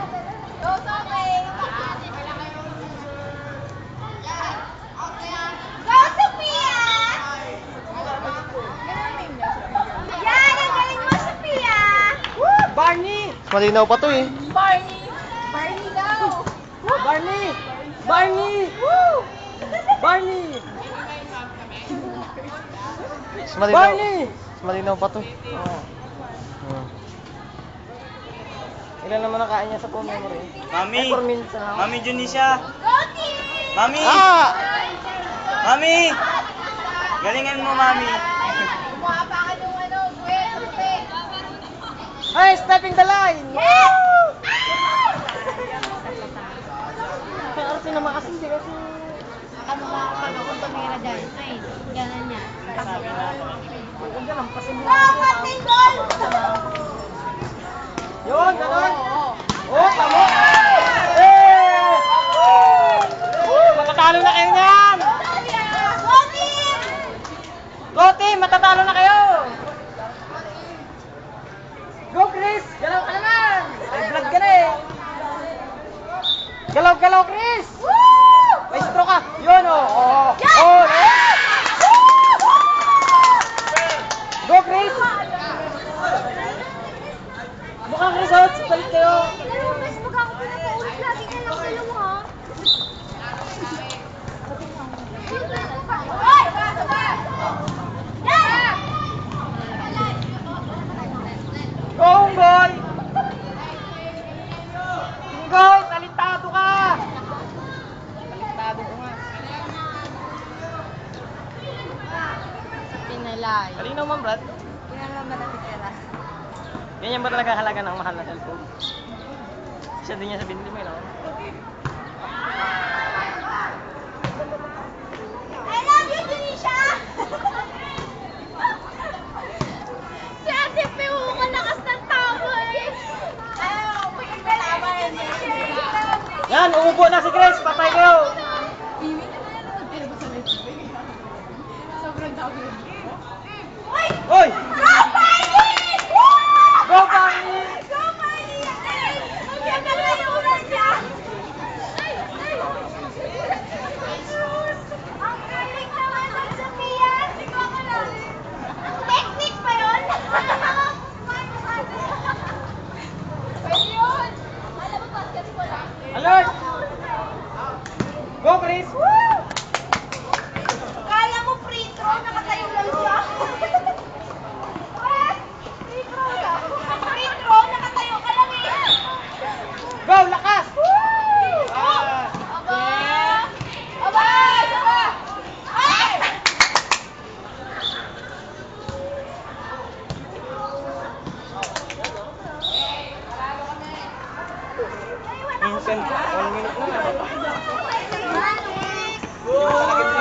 Go, Sophie! Go, Sophia! Yan! Ang galing mo, Sophia! Barney! Malinaw pa to eh. Barney! Barney daw! Barney! Barney! Woo! Barney! Mas malinaw. Barney! Mas malinaw pa to. Oh. Hmm. Ilan naman nakain niya sa phone memory? Mami! 4 minutes na lang. Mami Junisha! Go, team! Mami! Ah! Mami! Galingan mo, Mami! Umapakan yung kwento. Hey, stepping the line! Yes! Pero sino naman kasi hindi kasi... Ano ba pag ako tumira dyan? Ay, gano'n niya. Huwag ka lang, pasin mo. Go, Martin, goal! Yun, gano'n! Oh, tamo! Eh! Matatalo na kayo niyan! Go, team! Go team, matatalo na kayo! Go Chris! Galaw ka naman! Ay, vlog ka na eh! Galaw, galaw Chris! Woo! Maestro ka! Yun oh! Oh! Yan! Oh! Go Chris! Mukhang results, balik kayo! Ilan mo, Chris, pag ako pinapaulit, lagi ka lang dalawa, ha? Hoy! Yan! Go boy! Go! Talentado ka! Talentado ko nga. Pinalay. Kalinaw man Brad? Pinalay ba natin kaya? Ganyan ba talaga halaga ng mahal na cellphone? Isa din niya sa binili mo yun, no? I love you, Tunisha! Si Ate Peu, malakas ng tao eh! Ayaw, pagkakalaman. Yan, uubo na si Chris! Patay kayo! Uy! Hoy! Go, Barney! Woo! Go, Barney! Go, Barney! Ang ganda na yung ulan niya! Ay! Ay! Ang galing naman ng Sophia! Sigaw ko na! Technique pa yun? Pwede yun! Alam mo, basketball ah! Alert! Go, Chris! Woo! Kala mo free throw, nakatayo lang siya. Free throw lang. Free throw, nakatayo ka lang eh. Go, lakas! Woo! Ah. Aba! Aba! Aba! Ay! Minsan, 1 minute na. Ay, Go!